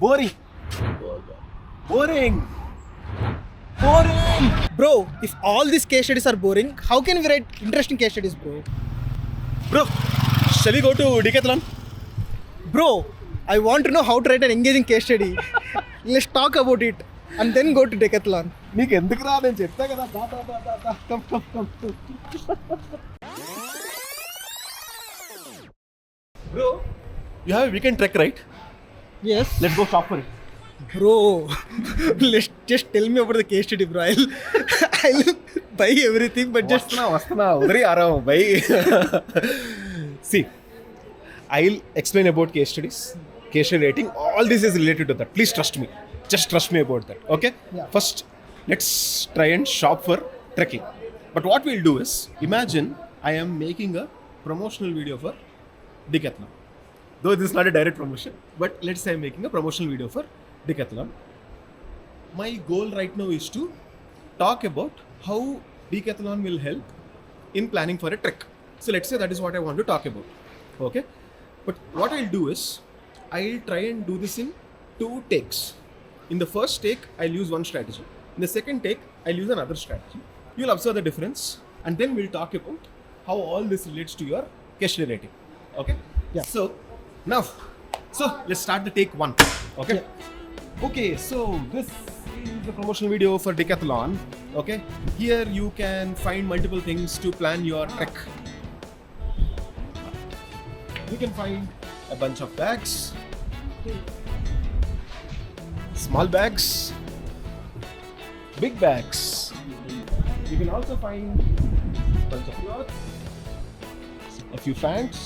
Boring. Boring. Boring. Bro, if all these case studies are boring, how can we write interesting case studies, bro? Bro, shall we go to Decathlon? Bro, I want to know how to write an engaging case study. Let's talk about it and then go to Decathlon. నీకు ఎందుకు రా నేను చెప్తా కదా come bro you have weekend trek right Yes. Let's go shop for it Bro, let's just tell me about the case study, bro. I'll buy everything, but just వస్తున్నా ఉదరి ఆరాం బై సి I'll explain about case studies, case study rating. All this is related to that. Please trust me. Just trust me about that. Okay? Yeah. First, let's try and shop for trekking. But what we'll do is, imagine I am making a promotional video for Decathlon. Though this is not a direct promotion, but let's say I'm making a promotional video for Decathlon. My goal right now is to talk about how Decathlon will help in planning for a trek. So let's say that is what I want to talk about. Okay? But what I'll do is, I'll try and do this in 2 takes. In the first take, I'll use one strategy. In the second take, I'll use another strategy. You'll observe the difference, and then we'll talk about how all this relates to your case study rating. Okay? Yeah. So, now, let's start the take 1. Okay? Yeah. Okay, so this is the promotional video for Decathlon. Okay? Here you can find multiple things to plan your trek. You can find a bunch of bags, small bags, big bags. You can also find a bunch of clothes, a few pants,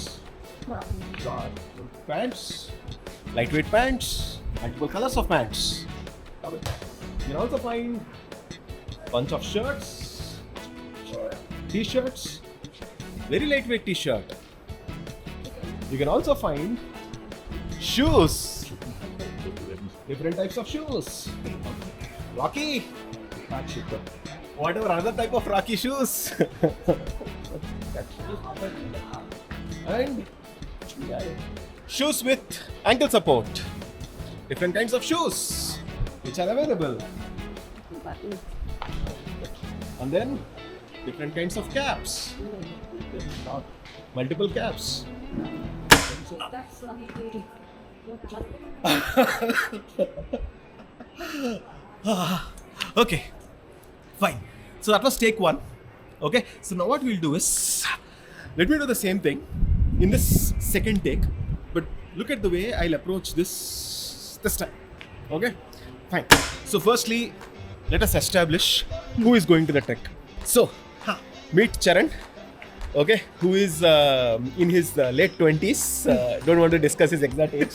lightweight pants, multiple colors of pants. You can also find a bunch of shirts, t-shirts, very lightweight t-shirt. You can also find shoes, different types of shoes. Rocky, whatever other type of Rocky shoes. And shoes with ankle support. Different kinds of shoes which are available. And then different kinds of caps. Multiple caps. Okay, fine. So that was take 1. Okay, so now what we'll do is, let me do the same thing in this second take, but look at the way I'll approach this time. Okay, fine. So firstly, let us establish who is going to the trek. So, meet Charan. Okay, who is in his late 20s. Don't want to discuss his exact age.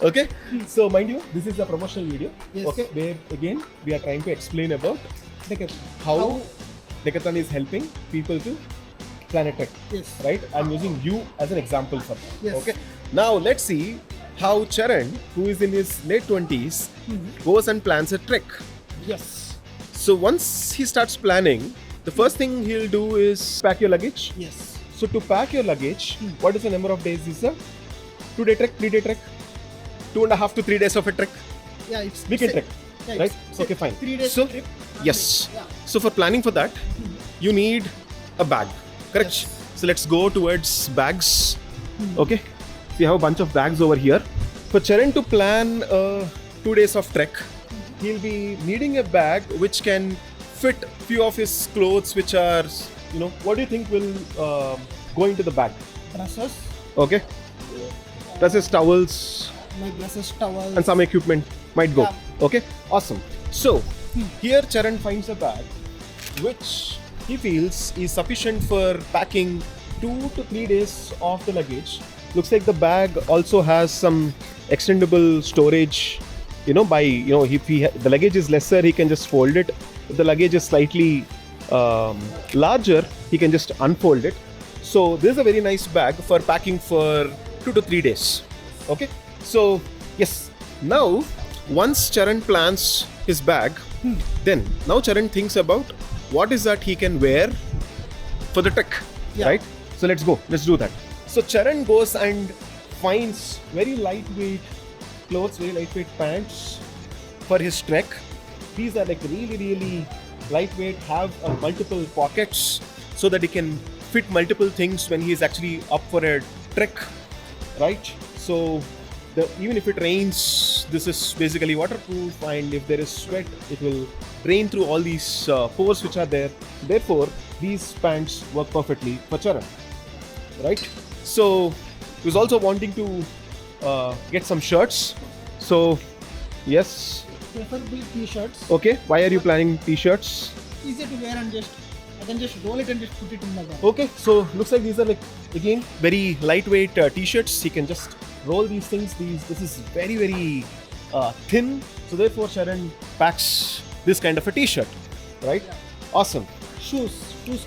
Okay, so mind you, this is a promotional video. Yes. Okay, where again we are trying to explain about Decathlon. how Decathlon is helping people to plan a trek. Yes. Right? I'm using you as an example for that. Yes. Okay, now let's see how Charan, who is in his late 20s, goes and plans a trek. Yes. So once he starts planning, the first thing he'll do is pack your luggage. Yes. So to pack your luggage, what is the number of days is a 2-day trek, 3-day trek, 2.5 to 3 days of a trek, Yeah, it's weekend trek, yeah, right? it's Okay, fine. 3 days So trip. yes. Yeah. So for planning for that, you need a bag, correct? Yes. So let's go towards bags. Okay. So you have a bunch of bags over here. For Charan to plan 2 days of trek, he'll be needing a bag which can fit few of his clothes, which are, what do you think will go into the bag? Dresses, Okay. Dresses, towels, my dresses, towels. and some equipment might go. Yeah. Okay, awesome. So here Charan finds a bag which he feels is sufficient for packing 2 to 3 days of the luggage. Looks like the bag also has some extendable storage. If the luggage is lesser, he can just fold it. If the luggage is slightly larger, he can just unfold it. So this is a very nice bag for packing for 2 to 3 days. Okay, so yes, now once Charan plans his bag, then now Charan thinks about what is that he can wear for the trek, Yeah. right? So let's do that. So Charan goes and finds very lightweight clothes, very lightweight pants for his trek. These are like really lightweight, have multiple pockets so that he can fit multiple things when he is actually up for a trek, right? So even if it rains, this is basically waterproof, and if there is sweat, it will drain through all these pores which are there. Therefore, these pants work perfectly for Charan, right? So he was also wanting to get some shirts. So yes, Preferably t-shirts. okay. Why are you planning t-shirts? Easier to wear and I can just roll it and just put it in my bag. Okay, so looks like these are like again very lightweight t-shirts. You can just roll these things. This is very thin. So therefore, Sharon packs this kind of a t-shirt, right? Yeah. Awesome. Shoes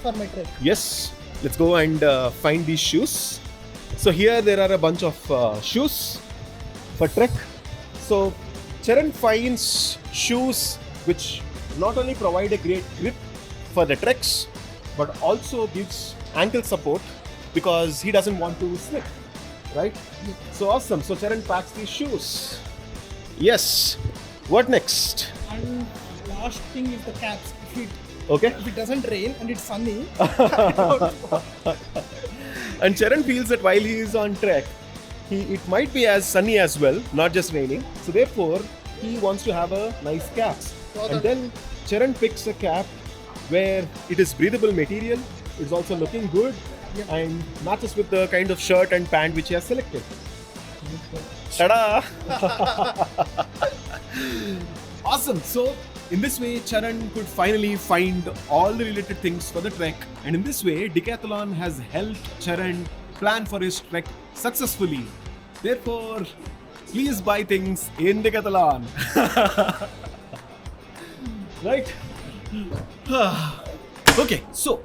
for my trek. Yes, let's go and find these shoes. So here there are a bunch of shoes for trek. So Charan finds shoes which not only provide a great grip for the treks, but also gives ankle support because he doesn't want to slip, right? Yeah. So awesome. So Charan packs these shoes. Yes. What next? And last thing is the caps. Okay. If it doesn't rain and it's sunny, And Charan feels that while he is on trek, it might be as sunny as well, not just raining. So therefore, he wants to have a nice cap. And then Charan picks a cap where it is breathable material, it's also looking good, Yep. and matches with the kind of shirt and pant which he has selected. Ta-da! Awesome. So in this way, Charan could finally find all the related things for the trek, and in this way, Decathlon has helped Charan plan for his trek successfully. Therefore, please buy things in Decathlon. Right? Okay, so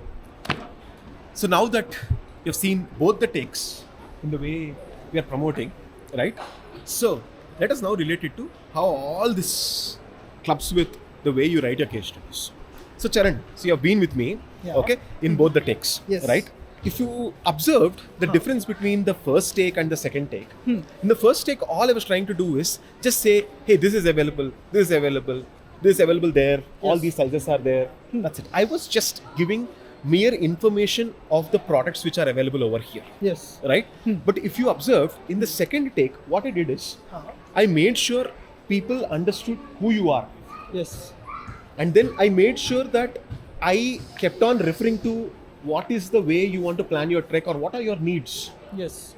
now that you've seen both the takes in the way we are promoting, right? So let us now relate it to how all this clubs with the way you write your case studies. So Charan, so you have been with me, Yeah. okay, in both the takes, Yes. right? If you observed the difference between the first take and the second take, in the first take, all I was trying to do is just say, hey, this is available, this is available, this is available there, all Yes. these sizes are there. That's it. I was just giving mere information of the products which are available over here, yes. right? But if you observe, in the second take, what I did is, I made sure people understood who you are. Yes. And then I made sure that I kept on referring to what is the way you want to plan your trek or what are your needs. Yes.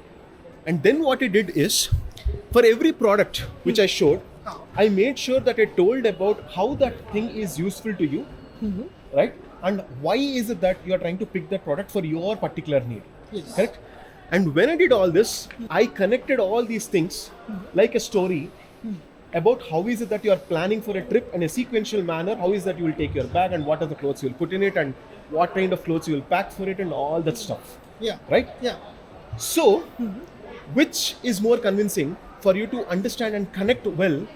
And then what I did is, for every product which I showed, I made sure that I told about how that thing is useful to you, right? And why is it that you are trying to pick that product for your particular need, Yes. correct? And when I did all this, I connected all these things like a story about how is it that you are planning for a trip in a sequential manner, how is that you will take your bag and what are the clothes you will put in it and what kind of clothes you will pack for it and all that stuff, Yeah. right? Yeah. So, which is more convincing for you to understand and connect well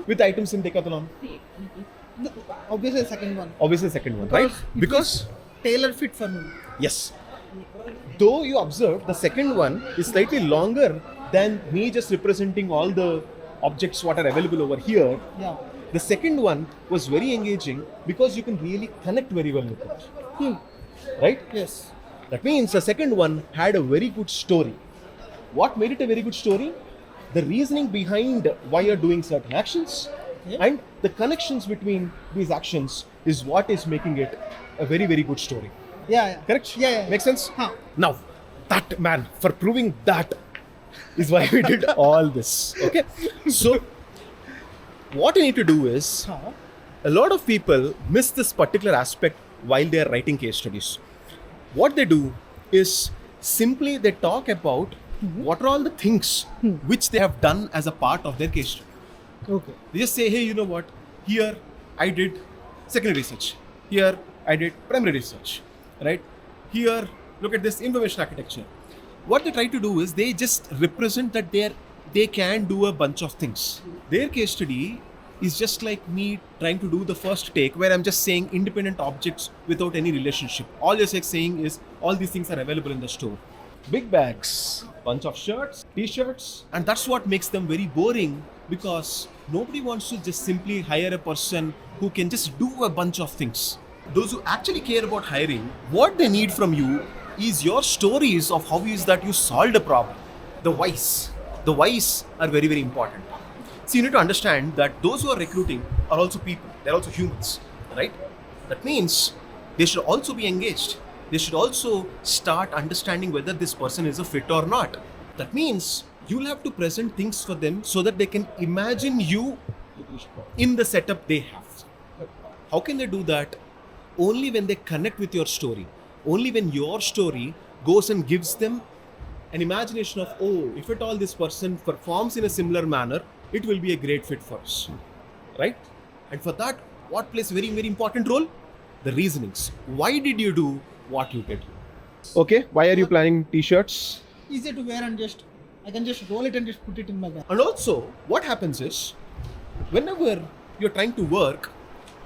with items in Decathlon? No, obviously the second one. Obviously, second one, right? Because Tailor fit for me. yes, though you observe the second one is slightly longer than me just representing all the objects what are available over here. Yeah. The second one was very engaging because you can really connect very well with it, right? Yes. That means the second one had a very good story. What made it a very good story? The reasoning behind why you're doing certain actions and the connections between these actions is what is making it a very good story. Yeah. Yeah. Correct? Yeah. Makes sense? Huh. Now, that man, for proving that is why we did all this. Okay? So, what you need to do is, Huh. a lot of people miss this particular aspect while they are writing case studies. What they do is simply they talk about what are all the things which they have done as a part of their case study. Okay. They just say, hey, you know what? Here I did secondary research. Here I did primary research. Right? Here, look at this information architecture. What they try to do is they just represent that they can do a bunch of things. Their case study is just like me trying to do the first take where I'm just saying independent objects without any relationship. All you're saying is all these things are available in the store. Big bags, bunch of shirts, t-shirts, and that's what makes them very boring Because nobody wants to just simply hire a person who can just do a bunch of things. Those who actually care about hiring, what they need from you is your stories of how is that you solved a problem. The whys. The whys are very, very important. So you need to understand that those who are recruiting are also people. They're also humans, right? That means they should also be engaged. They should also start understanding whether this person is a fit or not. That means you'll have to present things for them so that they can imagine you in the setup they have. How can they do that? Only when they connect with your story. Only when your story goes and gives them an imagination of, oh, if at all this person performs in a similar manner, it will be a great fit for us. Right? And for that, what plays a very, very important role? The reasonings. Why did you do what you did? Okay, why are you planning t-shirts? Easier to wear and I can just roll it and just put it in my bag. And also, what happens is, whenever you're trying to work,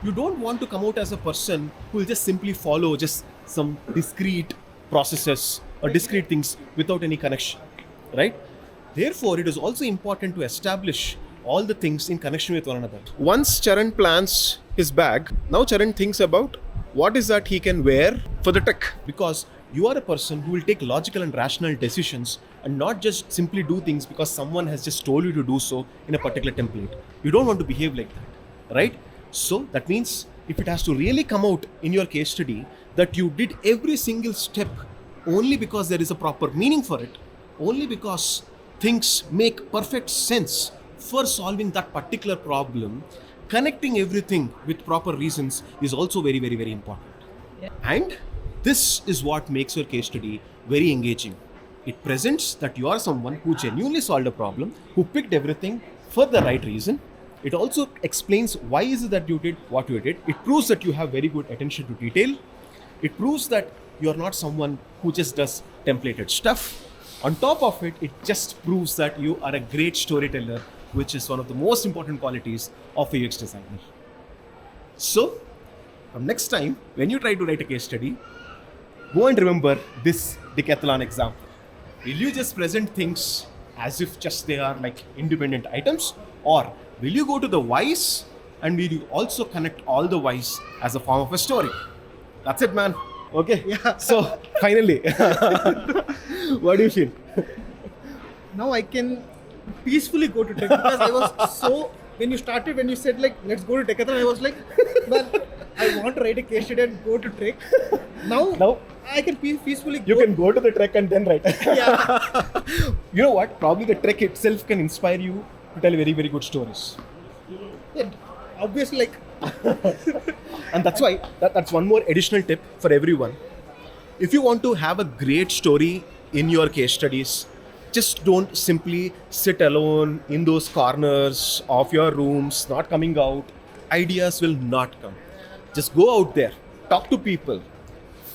you don't want to come out as a person who will just simply follow just some discrete processes or discrete things without any connection, right? Therefore, it is also important to establish all the things in connection with one another. Once Charan plans his bag, now Charan thinks about what is that he can wear for the trek. Because you are a person who will take logical and rational decisions and not just simply do things because someone has just told you to do so in a particular template. You don't want to behave like that, right? So that means if it has to really come out in your case study that you did every single step only because there is a proper meaning for it, only because things make perfect sense for solving that particular problem, connecting everything with proper reasons is also very, very, very important. Yeah. And this is what makes your case study very engaging. It presents that you are someone who genuinely solved a problem, who picked everything for the right reason. It also explains why is it that you did what you did. It proves that you have very good attention to detail. It proves that you are not someone who just does templated stuff. On top of it, it just proves that you are a great storyteller, which is one of the most important qualities of a UX designer. So, from next time, when you try to write a case study, go and remember this Decathlon example. Will you just present things as if just they are like independent items, or will you go to the whys and will you also connect all the whys as a form of a story? That's it, man. Okay. Yeah. So finally, what do you feel? Now I can peacefully go to Trek because I was so, when you said like let's go to Decathlon, I was like, well, I want to write a case study and go to Trek. Now I can peacefully go. You can go to the trek and then write. Yeah. You know what? Probably the trek itself can inspire you to tell very, very good stories. Yeah, obviously, like, And that's why that's one more additional tip for everyone. If you want to have a great story in your case studies, just don't simply sit alone in those corners of your rooms, not coming out. Ideas will not come. Just go out there, talk to people,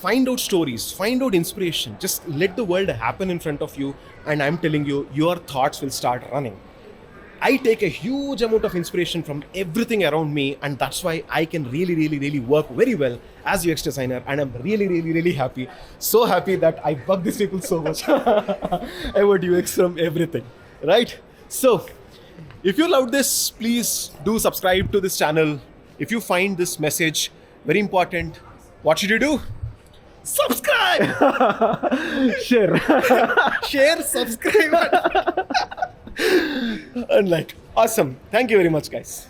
find out stories, find out inspiration. Just let the world happen in front of you, and I'm telling you, your thoughts will start running. I take a huge amount of inspiration from everything around me, and that's why I can really, really, really work very well as UX designer, and I'm really, really, really happy. So happy that I bug these people so much about UX from everything, right? So, if you loved this, please do subscribe to this channel. If you find this message very important, what should you do? Subscribe! Share. share, subscribe. And like, awesome. Thank you very much, guys.